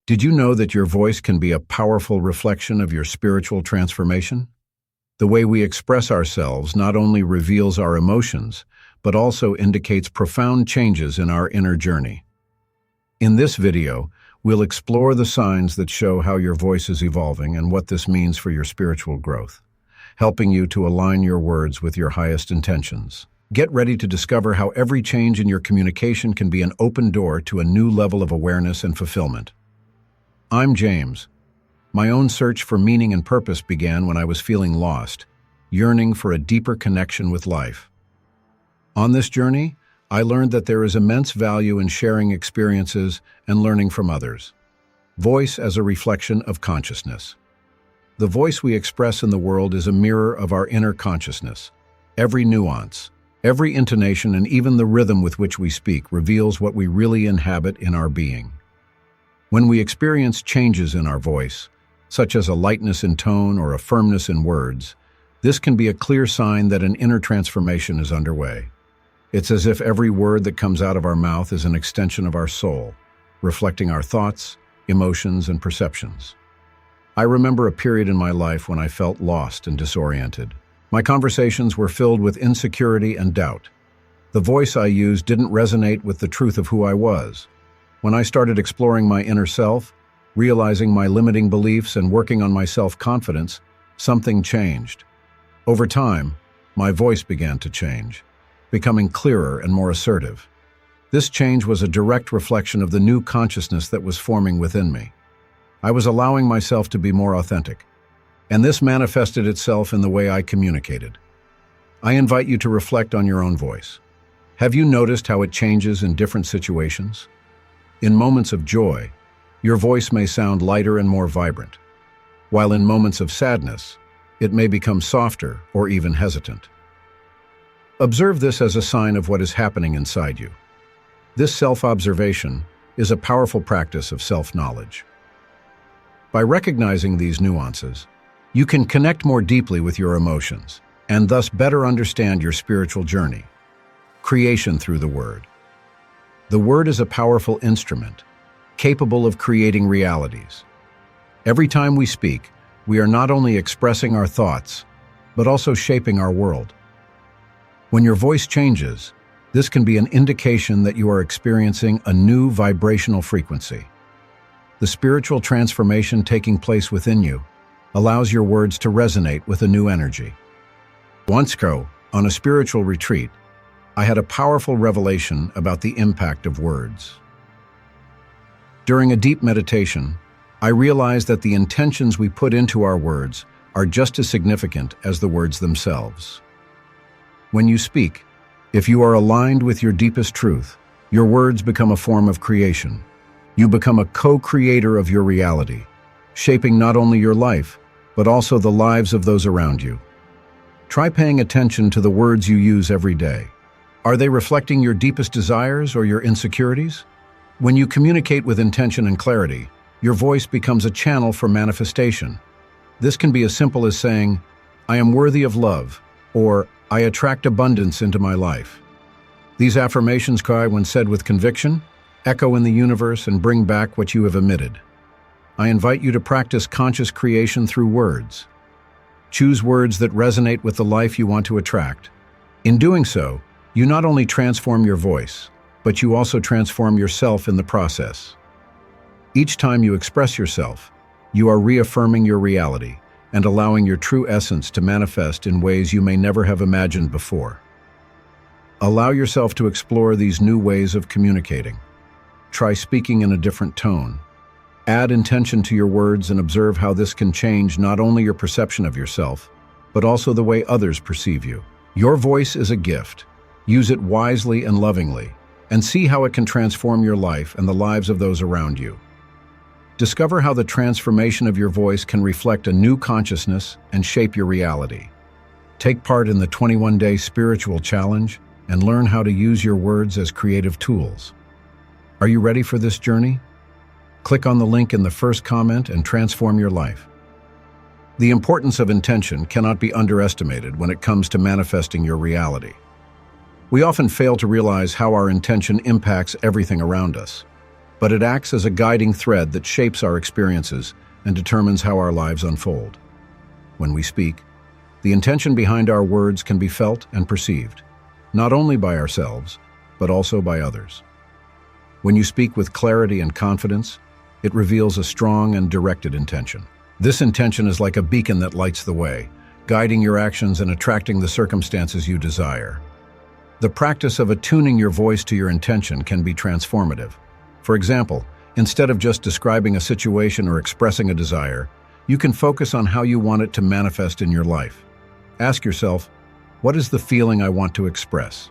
Did you know that your voice can be a powerful reflection of your spiritual transformation? The way we express ourselves not only reveals our emotions, but also indicates profound changes in our inner journey. In this video, we'll explore the signs that show how your voice is evolving and what this means for your spiritual growth, helping you to align your words with your highest intentions. Get ready to discover how every change in your communication can be an open door to a new level of awareness and fulfillment. I'm James. My own search for meaning and purpose began when I was feeling lost, yearning for a deeper connection with life. On this journey, I learned that there is immense value in sharing experiences and learning from others. Voice as a reflection of consciousness. The voice we express in the world is a mirror of our inner consciousness. Every nuance, every intonation, and even the rhythm with which we speak reveals what we really inhabit in our being. When we experience changes in our voice, such as a lightness in tone or a firmness in words, this can be a clear sign that an inner transformation is underway. It's as if every word that comes out of our mouth is an extension of our soul, reflecting our thoughts, emotions, and perceptions. I remember a period in my life when I felt lost and disoriented. My conversations were filled with insecurity and doubt. The voice I used didn't resonate with the truth of who I was. When I started exploring my inner self, realizing my limiting beliefs and working on my self-confidence, something changed. Over time, my voice began to change, becoming clearer and more assertive. This change was a direct reflection of the new consciousness that was forming within me. I was allowing myself to be more authentic, and this manifested itself in the way I communicated. I invite you to reflect on your own voice. Have you noticed how it changes in different situations? In moments of joy, your voice may sound lighter and more vibrant, while in moments of sadness, it may become softer or even hesitant. Observe this as a sign of what is happening inside you. This self-observation is a powerful practice of self-knowledge. By recognizing these nuances, you can connect more deeply with your emotions and thus better understand your spiritual journey. Creation through the word. The word is a powerful instrument, capable of creating realities. Every time we speak, we are not only expressing our thoughts, but also shaping our world. When your voice changes, this can be an indication that you are experiencing a new vibrational frequency. The spiritual transformation taking place within you allows your words to resonate with a new energy. Once ago, on a spiritual retreat, I had a powerful revelation about the impact of words. During a deep meditation, I realized that the intentions we put into our words are just as significant as the words themselves. When you speak, if you are aligned with your deepest truth, your words become a form of creation. You become a co-creator of your reality, shaping not only your life, but also the lives of those around you. Try paying attention to the words you use every day. Are they reflecting your deepest desires or your insecurities? When you communicate with intention and clarity, your voice becomes a channel for manifestation. This can be as simple as saying, "I am worthy of love," or "I attract abundance into my life." These affirmations, when said with conviction, echo in the universe and bring back what you have emitted. I invite you to practice conscious creation through words. Choose words that resonate with the life you want to attract. In doing so, you not only transform your voice, but you also transform yourself in the process. Each time you express yourself, you are reaffirming your reality and allowing your true essence to manifest in ways you may never have imagined before. Allow yourself to explore these new ways of communicating. Try speaking in a different tone. Add intention to your words and observe how this can change not only your perception of yourself, but also the way others perceive you. Your voice is a gift. Use it wisely and lovingly, and see how it can transform your life and the lives of those around you. Discover how the transformation of your voice can reflect a new consciousness and shape your reality. Take part in the 21-day spiritual challenge and learn how to use your words as creative tools. Are you ready for this journey? Click on the link in the first comment and transform your life. The importance of intention cannot be underestimated when it comes to manifesting your reality. We often fail to realize how our intention impacts everything around us. but it acts as a guiding thread that shapes our experiences and determines how our lives unfold. When we speak, the intention behind our words can be felt and perceived, not only by ourselves, but also by others. When you speak with clarity and confidence, it reveals a strong and directed intention. This intention is like a beacon that lights the way, guiding your actions and attracting the circumstances you desire. The practice of attuning your voice to your intention can be transformative. For example, instead of just describing a situation or expressing a desire, you can focus on how you want it to manifest in your life. Ask yourself, what is the feeling I want to express?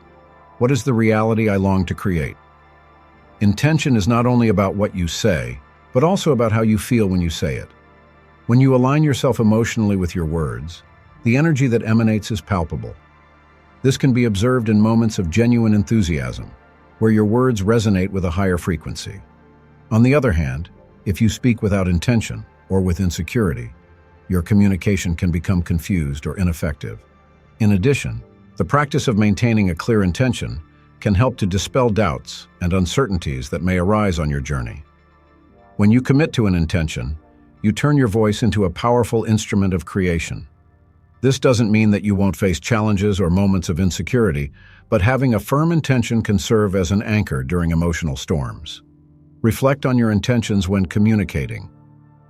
What is the reality I long to create? Intention is not only about what you say, but also about how you feel when you say it. When you align yourself emotionally with your words, the energy that emanates is palpable. This can be observed in moments of genuine enthusiasm, where your words resonate with a higher frequency. On the other hand, if you speak without intention or with insecurity, your communication can become confused or ineffective. In addition, the practice of maintaining a clear intention can help to dispel doubts and uncertainties that may arise on your journey. When you commit to an intention, you turn your voice into a powerful instrument of creation. This doesn't mean that you won't face challenges or moments of insecurity, but having a firm intention can serve as an anchor during emotional storms. Reflect on your intentions when communicating.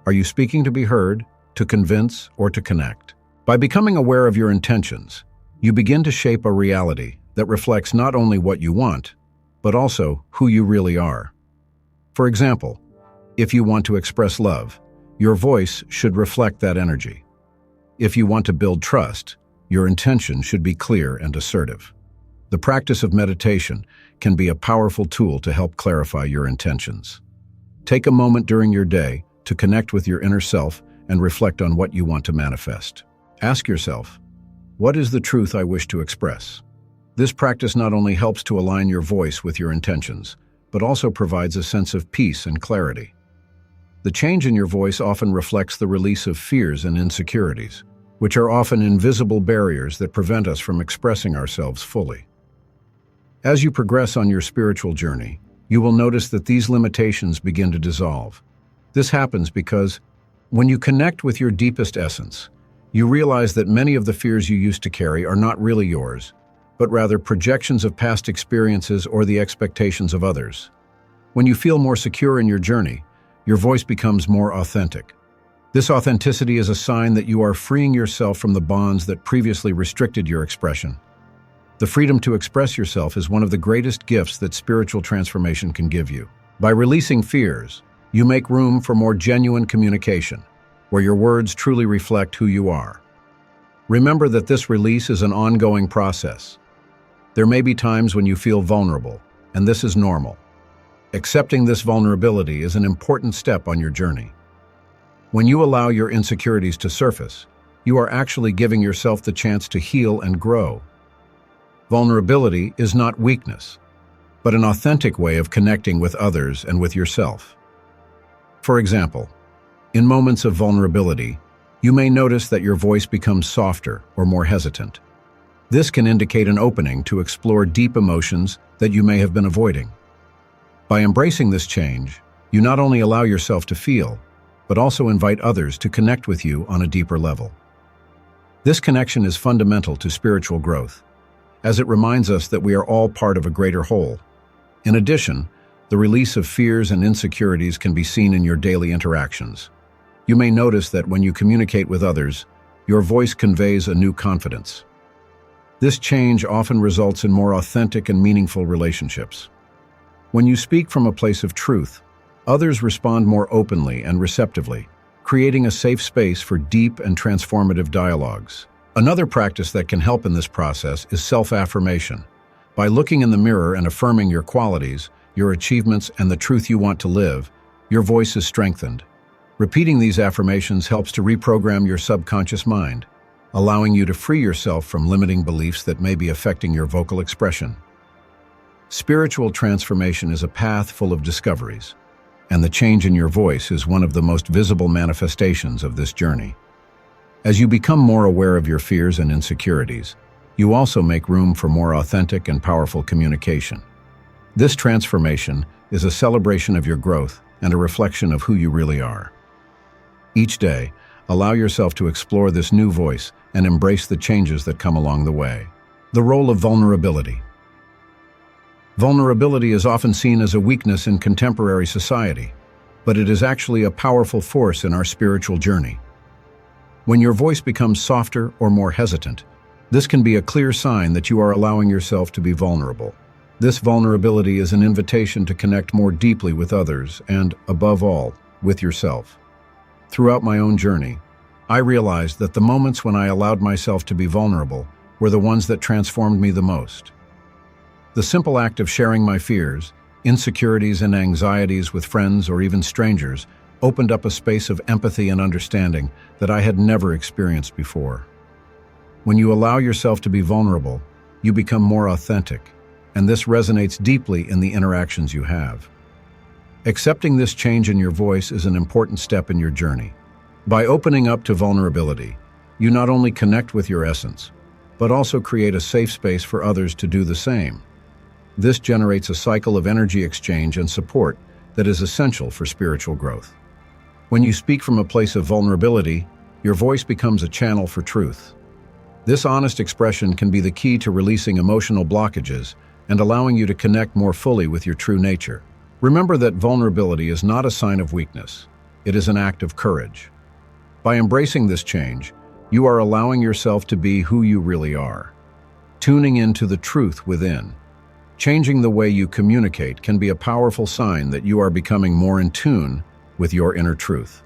Are you speaking to be heard, to convince, or to connect? By becoming aware of your intentions, you begin to shape a reality that reflects not only what you want, but also who you really are. For example, if you want to express love, your voice should reflect that energy. If you want to build trust, your intention should be clear and assertive. The practice of meditation can be a powerful tool to help clarify your intentions. Take a moment during your day to connect with your inner self and reflect on what you want to manifest. Ask yourself, what is the truth I wish to express? This practice not only helps to align your voice with your intentions, but also provides a sense of peace and clarity. The change in your voice often reflects the release of fears and insecurities, which are often invisible barriers that prevent us from expressing ourselves fully. As you progress on your spiritual journey, you will notice that these limitations begin to dissolve. This happens because, when you connect with your deepest essence, you realize that many of the fears you used to carry are not really yours, but rather projections of past experiences or the expectations of others. When you feel more secure in your journey, your voice becomes more authentic. This authenticity is a sign that you are freeing yourself from the bonds that previously restricted your expression. The freedom to express yourself is one of the greatest gifts that spiritual transformation can give you. By releasing fears, you make room for more genuine communication, where your words truly reflect who you are. Remember that this release is an ongoing process. There may be times when you feel vulnerable, and this is normal. Accepting this vulnerability is an important step on your journey. When you allow your insecurities to surface, you are actually giving yourself the chance to heal and grow. Vulnerability is not weakness, but an authentic way of connecting with others and with yourself. For example, in moments of vulnerability, you may notice that your voice becomes softer or more hesitant. This can indicate an opening to explore deep emotions that you may have been avoiding. By embracing this change, you not only allow yourself to feel, but also invite others to connect with you on a deeper level. This connection is fundamental to spiritual growth, as it reminds us that we are all part of a greater whole. In addition, the release of fears and insecurities can be seen in your daily interactions. You may notice that when you communicate with others, your voice conveys a new confidence. This change often results in more authentic and meaningful relationships. When you speak from a place of truth, others respond more openly and receptively, creating a safe space for deep and transformative dialogues. Another practice that can help in this process is self-affirmation. By looking in the mirror and affirming your qualities, your achievements, and the truth you want to live, your voice is strengthened. Repeating these affirmations helps to reprogram your subconscious mind, allowing you to free yourself from limiting beliefs that may be affecting your vocal expression. Spiritual transformation is a path full of discoveries, and the change in your voice is one of the most visible manifestations of this journey. As you become more aware of your fears and insecurities, you also make room for more authentic and powerful communication. This transformation is a celebration of your growth and a reflection of who you really are. Each day, allow yourself to explore this new voice and embrace the changes that come along the way. The role of vulnerability. Vulnerability is often seen as a weakness in contemporary society, but it is actually a powerful force in our spiritual journey. When your voice becomes softer or more hesitant, this can be a clear sign that you are allowing yourself to be vulnerable. This vulnerability is an invitation to connect more deeply with others and, above all, with yourself. Throughout my own journey, I realized that the moments when I allowed myself to be vulnerable were the ones that transformed me the most. The simple act of sharing my fears, insecurities, and anxieties with friends or even strangers opened up a space of empathy and understanding that I had never experienced before. When you allow yourself to be vulnerable, you become more authentic, and this resonates deeply in the interactions you have. Accepting this change in your voice is an important step in your journey. By opening up to vulnerability, you not only connect with your essence, but also create a safe space for others to do the same. This generates a cycle of energy exchange and support that is essential for spiritual growth. When you speak from a place of vulnerability, your voice becomes a channel for truth. This honest expression can be the key to releasing emotional blockages and allowing you to connect more fully with your true nature. Remember that vulnerability is not a sign of weakness. It is an act of courage. By embracing this change, you are allowing yourself to be who you really are. Tuning into the truth within. Changing the way you communicate can be a powerful sign that you are becoming more in tune with your inner truth.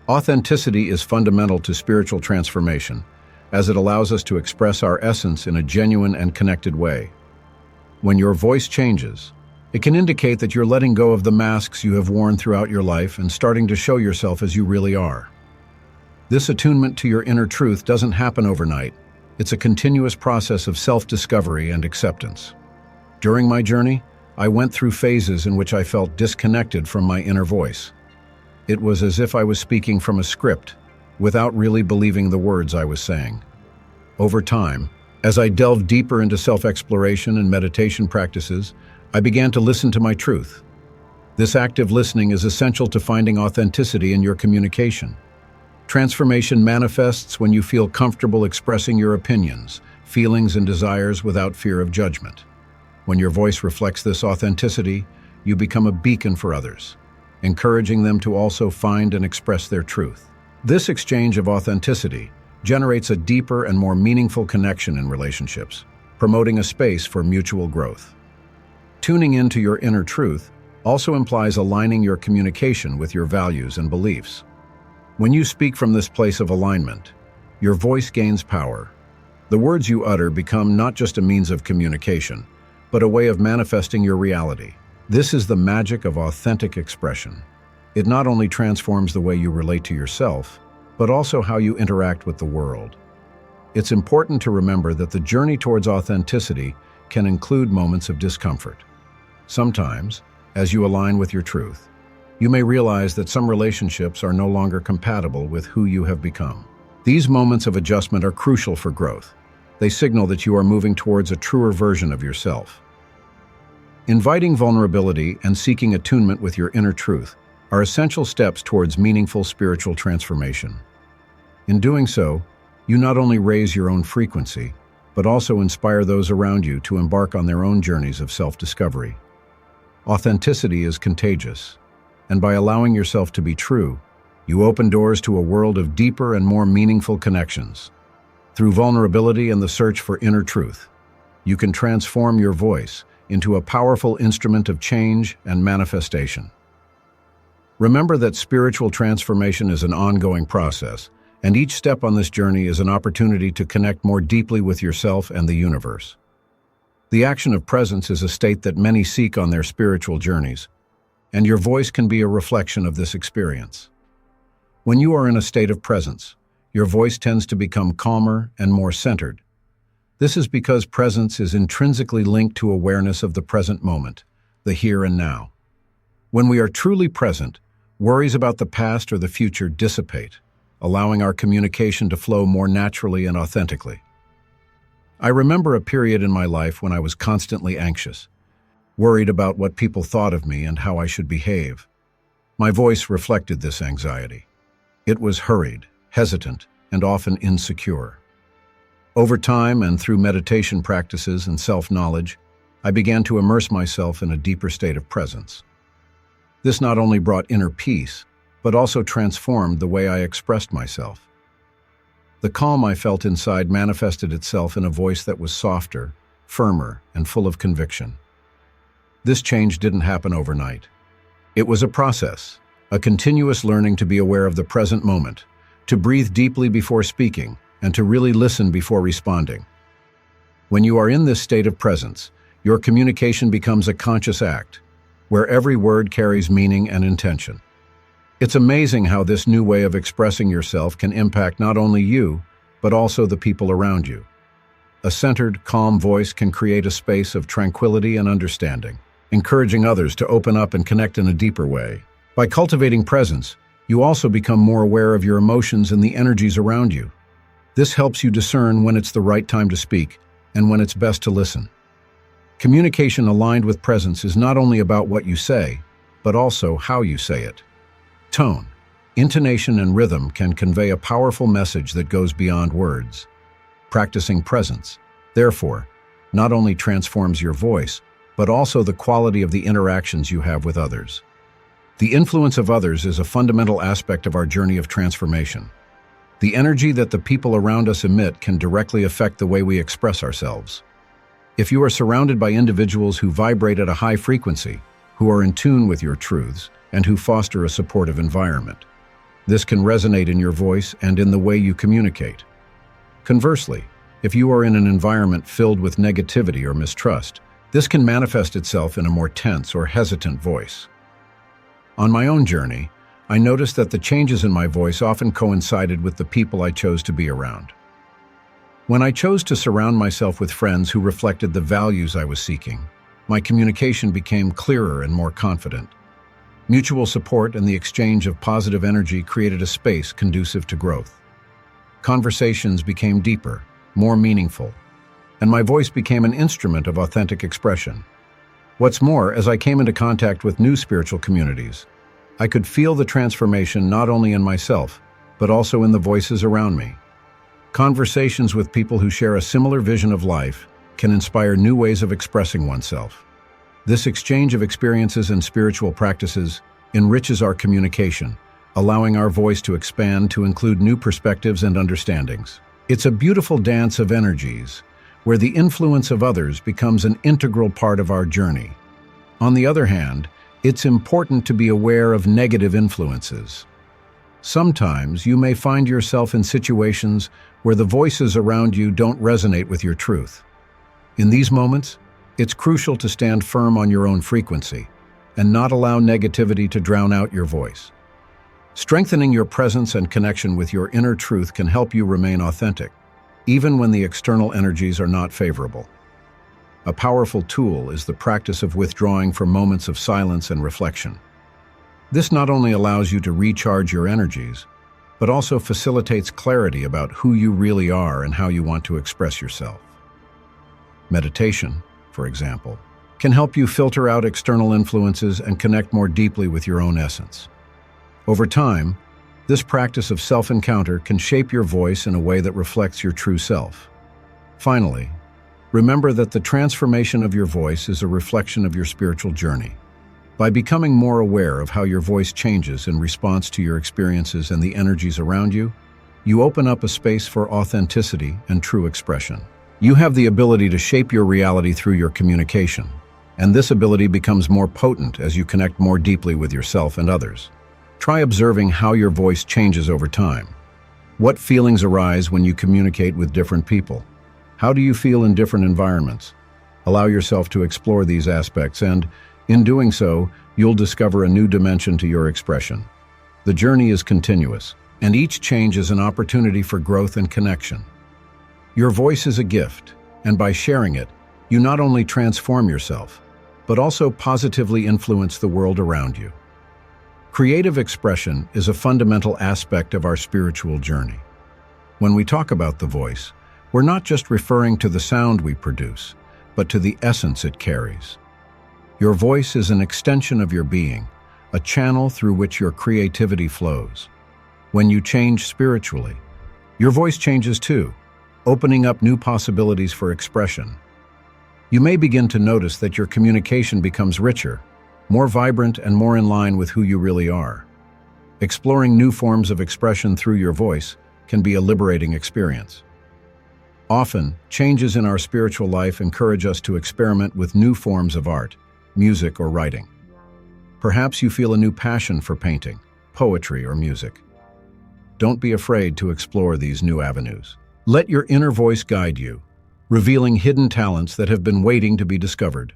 Authenticity is fundamental to spiritual transformation, as it allows us to express our essence in a genuine and connected way. When your voice changes, it can indicate that you're letting go of the masks you have worn throughout your life and starting to show yourself as you really are. This attunement to your inner truth doesn't happen overnight. It's a continuous process of self-discovery and acceptance. During my journey, I went through phases in which I felt disconnected from my inner voice. It was as if I was speaking from a script, without really believing the words I was saying. Over time, as I delved deeper into self-exploration and meditation practices, I began to listen to my truth. This active listening is essential to finding authenticity in your communication. Transformation manifests when you feel comfortable expressing your opinions, feelings, and desires without fear of judgment. When your voice reflects this authenticity, you become a beacon for others, encouraging them to also find and express their truth. This exchange of authenticity generates a deeper and more meaningful connection in relationships, promoting a space for mutual growth. Tuning into your inner truth also implies aligning your communication with your values and beliefs. When you speak from this place of alignment, your voice gains power. The words you utter become not just a means of communication, but a way of manifesting your reality. This is the magic of authentic expression. It not only transforms the way you relate to yourself, but also how you interact with the world. It's important to remember that the journey towards authenticity can include moments of discomfort. Sometimes, as you align with your truth, you may realize that some relationships are no longer compatible with who you have become. These moments of adjustment are crucial for growth. They signal that you are moving towards a truer version of yourself. Inviting vulnerability and seeking attunement with your inner truth are essential steps towards meaningful spiritual transformation. In doing so, you not only raise your own frequency, but also inspire those around you to embark on their own journeys of self-discovery. Authenticity is contagious, and by allowing yourself to be true, you open doors to a world of deeper and more meaningful connections. Through vulnerability and the search for inner truth, you can transform your voice into a powerful instrument of change and manifestation. Remember that spiritual transformation is an ongoing process, and each step on this journey is an opportunity to connect more deeply with yourself and the universe. The action of presence is a state that many seek on their spiritual journeys, and your voice can be a reflection of this experience. When you are in a state of presence, your voice tends to become calmer and more centered. This is because presence is intrinsically linked to awareness of the present moment, the here and now. When we are truly present, worries about the past or the future dissipate, allowing our communication to flow more naturally and authentically. I remember a period in my life when I was constantly anxious. worried about what people thought of me and how I should behave. My voice reflected this anxiety. It was hurried, hesitant, and often insecure. Over time and through meditation practices and self-knowledge, I began to immerse myself in a deeper state of presence. This not only brought inner peace, but also transformed the way I expressed myself. The calm I felt inside manifested itself in a voice that was softer, firmer, and full of conviction. This change didn't happen overnight. It was a process, a continuous learning to be aware of the present moment, to breathe deeply before speaking, and to really listen before responding. When you are in this state of presence, your communication becomes a conscious act, where every word carries meaning and intention. It's amazing how this new way of expressing yourself can impact not only you, but also the people around you. A centered, calm voice can create a space of tranquility and understanding, encouraging others to open up and connect in a deeper way. By cultivating presence, you also become more aware of your emotions and the energies around you. This helps you discern when it's the right time to speak and when it's best to listen. Communication aligned with presence is not only about what you say, but also how you say it. Tone, intonation, and rhythm can convey a powerful message that goes beyond words. Practicing presence, therefore, not only transforms your voice, but also the quality of the interactions you have with others. The influence of others is a fundamental aspect of our journey of transformation. The energy that the people around us emit can directly affect the way we express ourselves. If you are surrounded by individuals who vibrate at a high frequency, who are in tune with your truths, and who foster a supportive environment, this can resonate in your voice and in the way you communicate. Conversely, if you are in an environment filled with negativity or mistrust, this can manifest itself in a more tense or hesitant voice. On my own journey, I noticed that the changes in my voice often coincided with the people I chose to be around. When I chose to surround myself with friends who reflected the values I was seeking, my communication became clearer and more confident. Mutual support and the exchange of positive energy created a space conducive to growth. Conversations became deeper, more meaningful, and my voice became an instrument of authentic expression. What's more, as I came into contact with new spiritual communities, I could feel the transformation not only in myself, but also in the voices around me. Conversations with people who share a similar vision of life can inspire new ways of expressing oneself. This exchange of experiences and spiritual practices enriches our communication, allowing our voice to expand to include new perspectives and understandings. It's a beautiful dance of energies, where the influence of others becomes an integral part of our journey. On the other hand, it's important to be aware of negative influences. Sometimes you may find yourself in situations where the voices around you don't resonate with your truth. In these moments, it's crucial to stand firm on your own frequency and not allow negativity to drown out your voice. Strengthening your presence and connection with your inner truth can help you remain authentic, even when the external energies are not favorable. A powerful tool is the practice of withdrawing from moments of silence and reflection. This not only allows you to recharge your energies, but also facilitates clarity about who you really are and how you want to express yourself. Meditation, for example, can help you filter out external influences and connect more deeply with your own essence. Over time, this practice of self-encounter can shape your voice in a way that reflects your true self. Finally, remember that the transformation of your voice is a reflection of your spiritual journey. By becoming more aware of how your voice changes in response to your experiences and the energies around you, you open up a space for authenticity and true expression. You have the ability to shape your reality through your communication, and this ability becomes more potent as you connect more deeply with yourself and others. Try observing how your voice changes over time. What feelings arise when you communicate with different people? How do you feel in different environments? Allow yourself to explore these aspects, and in doing so, you'll discover a new dimension to your expression. The journey is continuous, and each change is an opportunity for growth and connection. Your voice is a gift, and by sharing it, you not only transform yourself, but also positively influence the world around you. Creative expression is a fundamental aspect of our spiritual journey. When we talk about the voice, we're not just referring to the sound we produce, but to the essence it carries. Your voice is an extension of your being, a channel through which your creativity flows. When you change spiritually, your voice changes too, opening up new possibilities for expression. You may begin to notice that your communication becomes richer, more vibrant, and more in line with who you really are. Exploring new forms of expression through your voice can be a liberating experience. Often, changes in our spiritual life encourage us to experiment with new forms of art, music, or writing. Perhaps you feel a new passion for painting, poetry, or music. Don't be afraid to explore these new avenues. Let your inner voice guide you, revealing hidden talents that have been waiting to be discovered.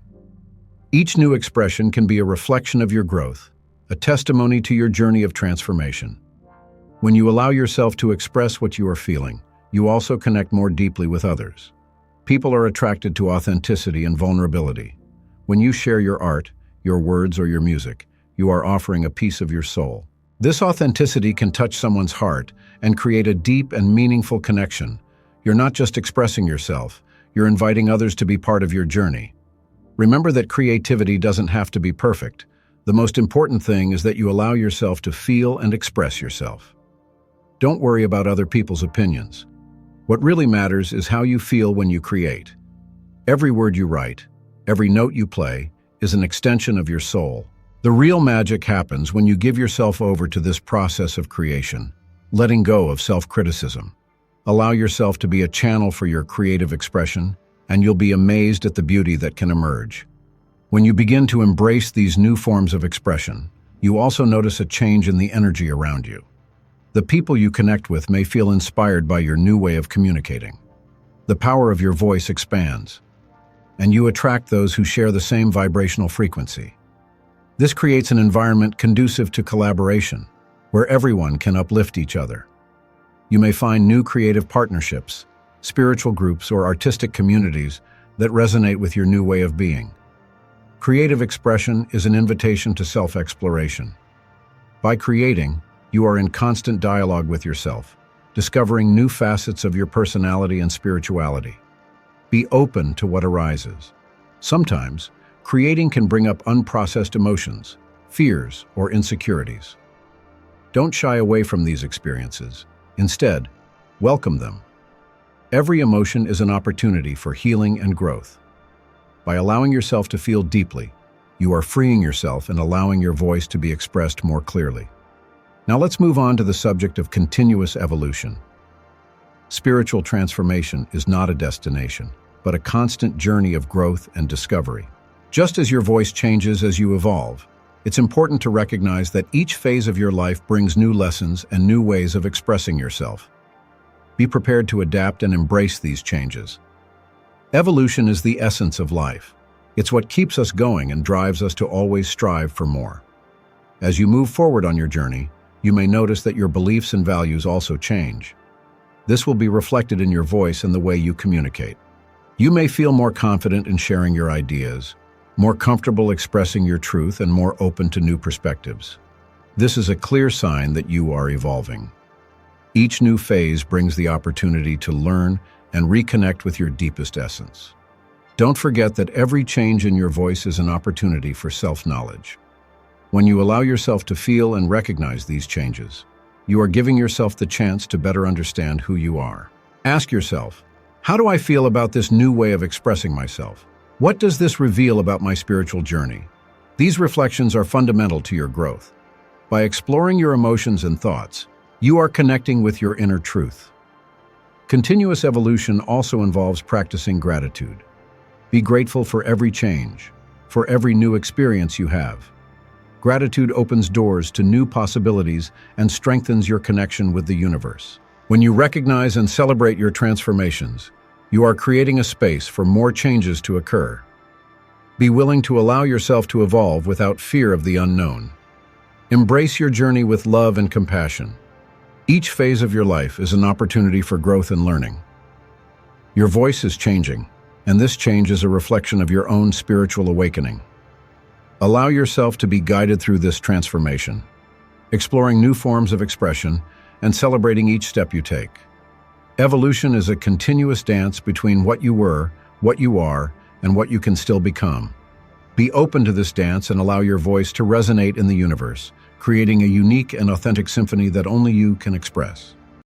Each new expression can be a reflection of your growth, a testimony to your journey of transformation. When you allow yourself to express what you are feeling, you also connect more deeply with others. People are attracted to authenticity and vulnerability. When you share your art, your words, or your music, you are offering a piece of your soul. This authenticity can touch someone's heart and create a deep and meaningful connection. You're not just expressing yourself, you're inviting others to be part of your journey. Remember that creativity doesn't have to be perfect. The most important thing is that you allow yourself to feel and express yourself. Don't worry about other people's opinions. What really matters is how you feel when you create. Every word you write, every note you play, is an extension of your soul. The real magic happens when you give yourself over to this process of creation, letting go of self-criticism. Allow yourself to be a channel for your creative expression, and you'll be amazed at the beauty that can emerge. When you begin to embrace these new forms of expression, you also notice a change in the energy around you. The people you connect with may feel inspired by your new way of communicating. The power of your voice expands, and you attract those who share the same vibrational frequency. This creates an environment conducive to collaboration, where everyone can uplift each other. You may find new creative partnerships, spiritual groups, or artistic communities that resonate with your new way of being. Creative expression is an invitation to self-exploration. By creating, you are in constant dialogue with yourself, discovering new facets of your personality and spirituality. Be open to what arises. Sometimes, creating can bring up unprocessed emotions, fears, or insecurities. Don't shy away from these experiences. Instead, welcome them. Every emotion is an opportunity for healing and growth. By allowing yourself to feel deeply, you are freeing yourself and allowing your voice to be expressed more clearly. Now let's move on to the subject of continuous evolution. Spiritual transformation is not a destination, but a constant journey of growth and discovery. Just as your voice changes as you evolve, it's important to recognize that each phase of your life brings new lessons and new ways of expressing yourself. Be prepared to adapt and embrace these changes. Evolution is the essence of life. It's what keeps us going and drives us to always strive for more. As you move forward on your journey, you may notice that your beliefs and values also change. This will be reflected in your voice and the way you communicate. You may feel more confident in sharing your ideas, more comfortable expressing your truth, and more open to new perspectives. This is a clear sign that you are evolving. Each new phase brings the opportunity to learn and reconnect with your deepest essence. Don't forget that every change in your voice is an opportunity for self-knowledge. When you allow yourself to feel and recognize these changes, you are giving yourself the chance to better understand who you are. Ask yourself, how do I feel about this new way of expressing myself? What does this reveal about my spiritual journey? These reflections are fundamental to your growth. By exploring your emotions and thoughts, you are connecting with your inner truth. Continuous evolution also involves practicing gratitude. Be grateful for every change, for every new experience you have. Gratitude opens doors to new possibilities and strengthens your connection with the universe. When you recognize and celebrate your transformations, you are creating a space for more changes to occur. Be willing to allow yourself to evolve without fear of the unknown. Embrace your journey with love and compassion. Each phase of your life is an opportunity for growth and learning. Your voice is changing, and this change is a reflection of your own spiritual awakening. Allow yourself to be guided through this transformation, exploring new forms of expression and celebrating each step you take. Evolution is a continuous dance between what you were, what you are, and what you can still become. Be open to this dance and allow your voice to resonate in the universe, creating a unique and authentic symphony that only you can express.